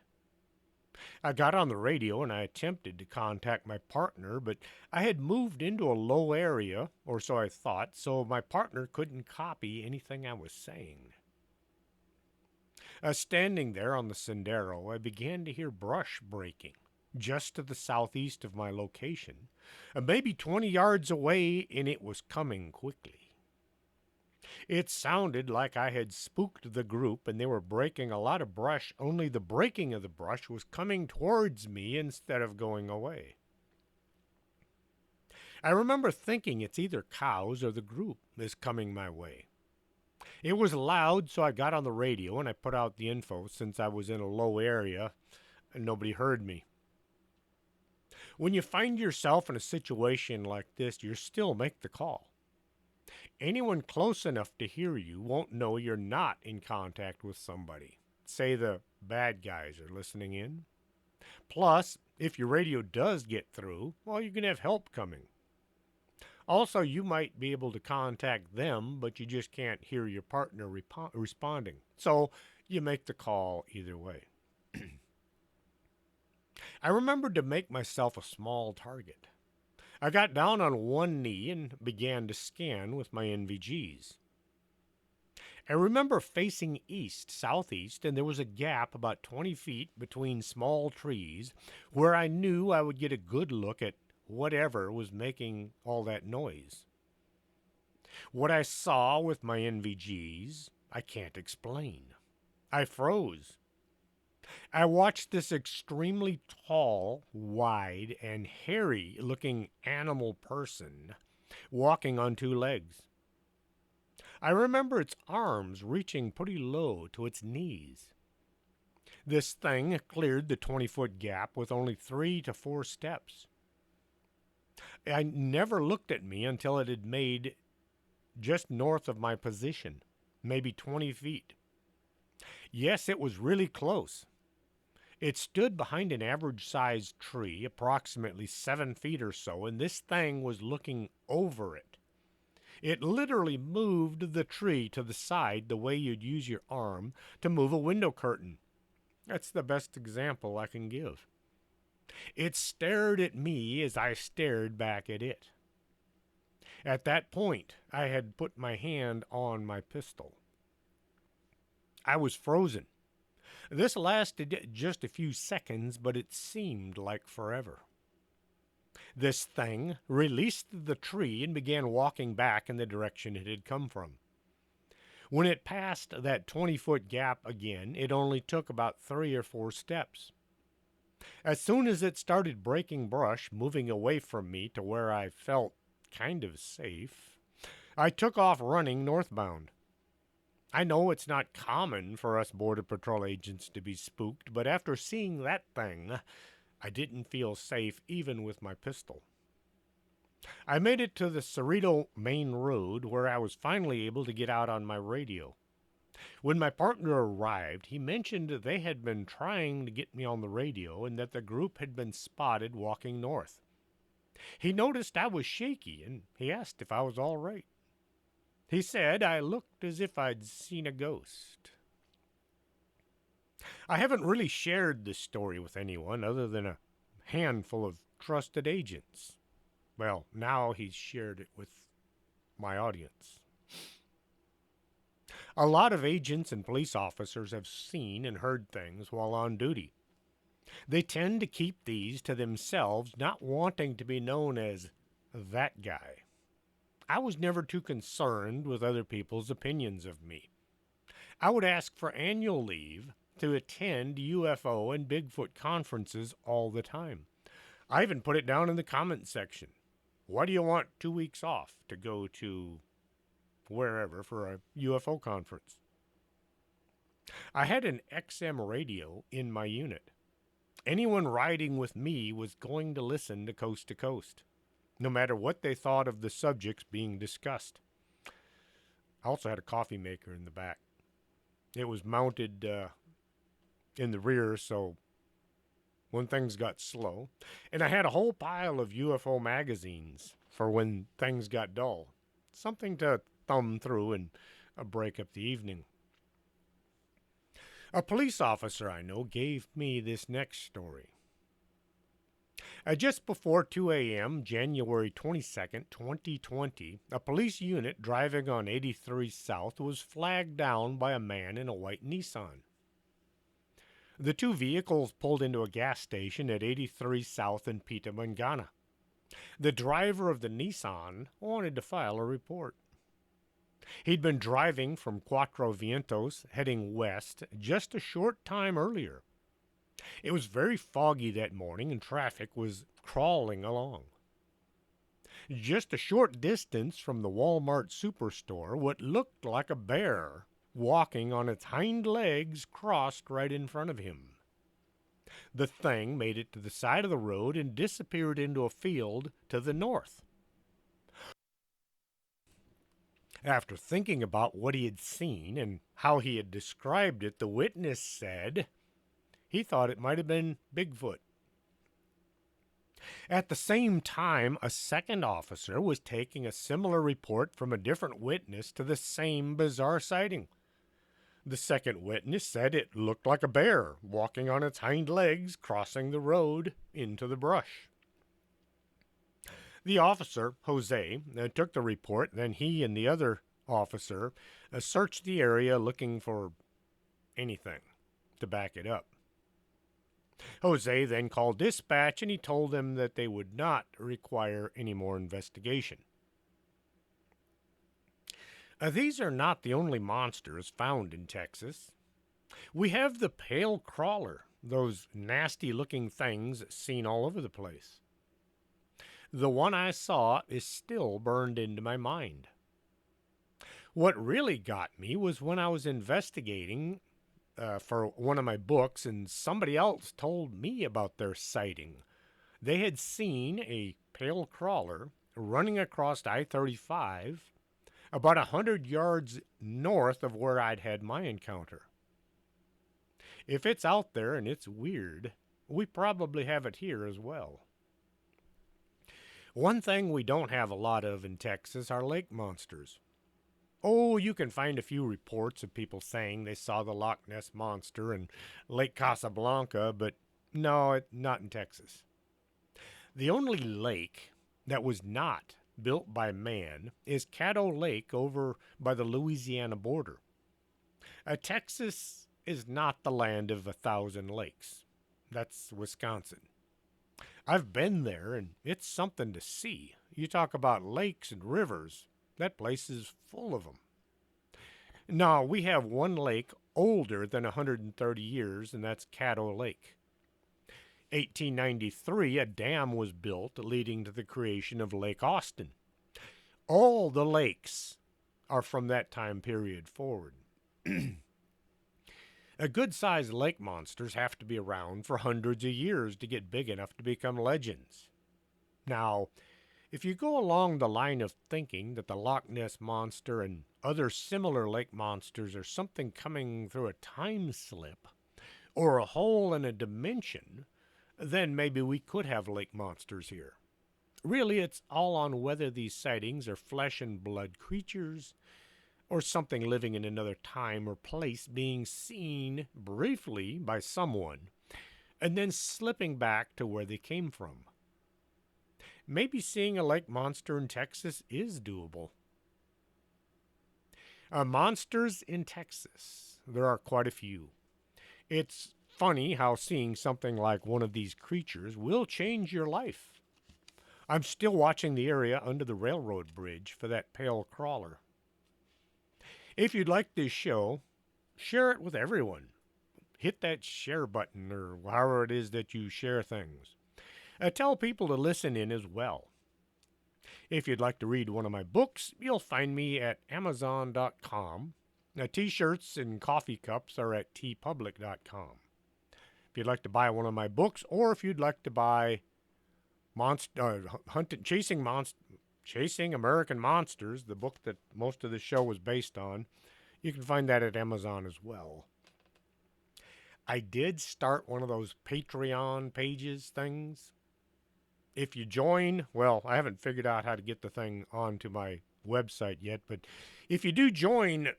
I got on the radio and I attempted to contact my partner, but I had moved into a low area, or so I thought, so my partner couldn't copy anything I was saying. Standing there on the sendero, I began to hear brush breaking just to the southeast of my location, maybe 20 yards away, and it was coming quickly. It sounded like I had spooked the group and they were breaking a lot of brush, only the breaking of the brush was coming towards me instead of going away. I remember thinking it's either cows or the group is coming my way. It was loud, so I got on the radio and I put out the info since I was in a low area and nobody heard me. When you find yourself in a situation like this, you still make the call. Anyone close enough to hear you won't know you're not in contact with somebody. Say the bad guys are listening in. Plus, if your radio does get through, well, you can have help coming. Also, you might be able to contact them, but you just can't hear your partner responding. So you make the call either way. I remembered to make myself a small target. I got down on one knee and began to scan with my NVGs. I remember facing east, southeast, and there was a gap about 20 feet between small trees where I knew I would get a good look at whatever was making all that noise. What I saw with my NVGs, I can't explain. I froze. I watched this extremely tall, wide, and hairy-looking animal person walking on two legs. I remember its arms reaching pretty low to its knees. This thing cleared the 20-foot gap with only 3 to 4 steps. I never looked at me until it had made just north of my position, maybe 20 feet. Yes, it was really close. It stood behind an average-sized tree, approximately 7 feet or so, and this thing was looking over it. It literally moved the tree to the side the way you'd use your arm to move a window curtain. That's the best example I can give. It stared at me as I stared back at it. At that point, I had put my hand on my pistol. I was frozen. This lasted just a few seconds, but it seemed like forever. This thing released the tree and began walking back in the direction it had come from. When it passed that 20-foot gap again, it only took about 3 or 4 steps. As soon as it started breaking brush, moving away from me to where I felt kind of safe, I took off running northbound. I know it's not common for us Border Patrol agents to be spooked, but after seeing that thing, I didn't feel safe even with my pistol. I made it to the Cerrito main road where I was finally able to get out on my radio. When my partner arrived, he mentioned that they had been trying to get me on the radio and that the group had been spotted walking north. He noticed I was shaky and he asked if I was all right. He said I looked as if I'd seen a ghost. I haven't really shared this story with anyone other than a handful of trusted agents. Well, now he's shared it with my audience. A lot of agents and police officers have seen and heard things while on duty. They tend to keep these to themselves, not wanting to be known as that guy. I was never too concerned with other people's opinions of me. I would ask for annual leave to attend UFO and Bigfoot conferences all the time. I even put it down in the comment section. Why do you want 2 weeks off to go to wherever for a UFO conference? I had an XM radio in my unit. Anyone riding with me was going to listen to Coast, no matter what they thought of the subjects being discussed. I also had a coffee maker in the back. It was mounted in the rear, so when things got slow. And I had a whole pile of UFO magazines for when things got dull. Something to thumb through and break up the evening. A police officer I know gave me this next story. Just before 2 a.m., January 22nd, 2020, a police unit driving on 83 South was flagged down by a man in a white Nissan. The two vehicles pulled into a gas station at 83 South in Pita, Mangana. The driver of the Nissan wanted to file a report. He'd been driving from Cuatro Vientos, heading west, just a short time earlier. It was very foggy that morning and traffic was crawling along. Just a short distance from the Walmart superstore, what looked like a bear walking on its hind legs crossed right in front of him. The thing made it to the side of the road and disappeared into a field to the north. After thinking about what he had seen and how he had described it, the witness said he thought it might have been Bigfoot. At the same time, a second officer was taking a similar report from a different witness to the same bizarre sighting. The second witness said it looked like a bear walking on its hind legs, crossing the road into the brush. The officer, Jose, took the report. Then he and the other officer searched the area looking for anything to back it up. Jose then called dispatch and he told them that they would not require any more investigation. These are not the only monsters found in Texas. We have the pale crawler, those nasty-looking things seen all over the place. The one I saw is still burned into my mind. What really got me was when I was investigating for one of my books and somebody else told me about their sighting. They had seen a pale crawler running across I-35 about 100 yards north of where I'd had my encounter. If it's out there and it's weird, we probably have it here as well. One thing we don't have a lot of in Texas are lake monsters. Oh, you can find a few reports of people saying they saw the Loch Ness Monster in Lake Casablanca, but no, not in Texas. The only lake that was not built by man is Caddo Lake over by the Louisiana border. Texas is not the land of 1,000 lakes. That's Wisconsin. I've been there, and it's something to see. You talk about lakes and rivers, that place is full of them. Now, we have one lake older than 130 years, and that's Caddo Lake. 1893, a dam was built leading to the creation of Lake Austin. All the lakes are from that time period forward. Good-sized lake monsters have to be around for hundreds of years to get big enough to become legends. Now, If you go along the line of thinking that the Loch Ness Monster and other similar lake monsters are something coming through a time slip or a hole in a dimension, then maybe we could have lake monsters here. Really, it's all on whether these sightings are flesh and blood creatures or something living in another time or place being seen briefly by someone and then slipping back to where they came from. Maybe seeing a lake monster in Texas is doable. Monsters in Texas. There are quite a few. It's funny how seeing something like one of these creatures will change your life. I'm still watching the area under the railroad bridge for that pale crawler. If you'd like this show, share it with everyone. Hit that share button or however it is that you share things. Tell people to listen in as well. If you'd like to read one of my books, you'll find me at Amazon.com. T-shirts and coffee cups are at tpublic.com. If you'd like to buy one of my books, or if you'd like to buy Chasing American Monsters, the book that most of the show was based on, you can find that at Amazon as well. I did start one of those Patreon pages things. If you join, well, I haven't figured out how to get the thing onto my website yet, but if you do join,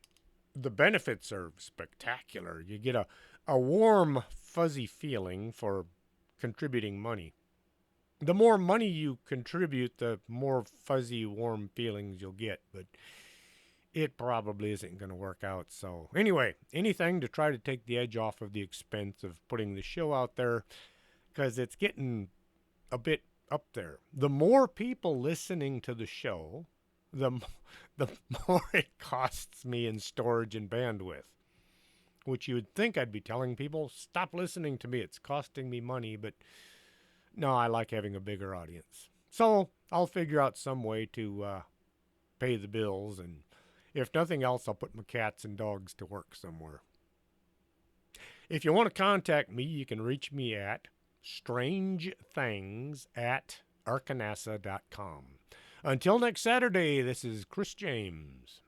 the benefits are spectacular. You get a warm, fuzzy feeling for contributing money. The more money you contribute, the more fuzzy, warm feelings you'll get, but it probably isn't going to work out. So anyway, anything to try to take the edge off of the expense of putting the show out there, because it's getting a bit up there. The more people listening to the show, the more it costs me in storage and bandwidth, which you would think I'd be telling people, stop listening to me, it's costing me money, but no, I like having a bigger audience. So I'll figure out some way to pay the bills, and if nothing else, I'll put my cats and dogs to work somewhere. If you want to contact me, you can reach me at strangethings@arkanasa.com. Until next Saturday, this is Chris James.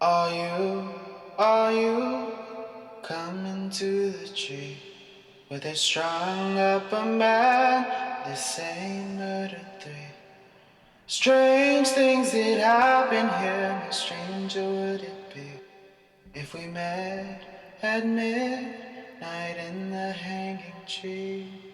Are you coming to the tree where they strung up a man? They say murder 3. Strange things that happen here, no stranger would it be if we met at midnight in the hanging tree.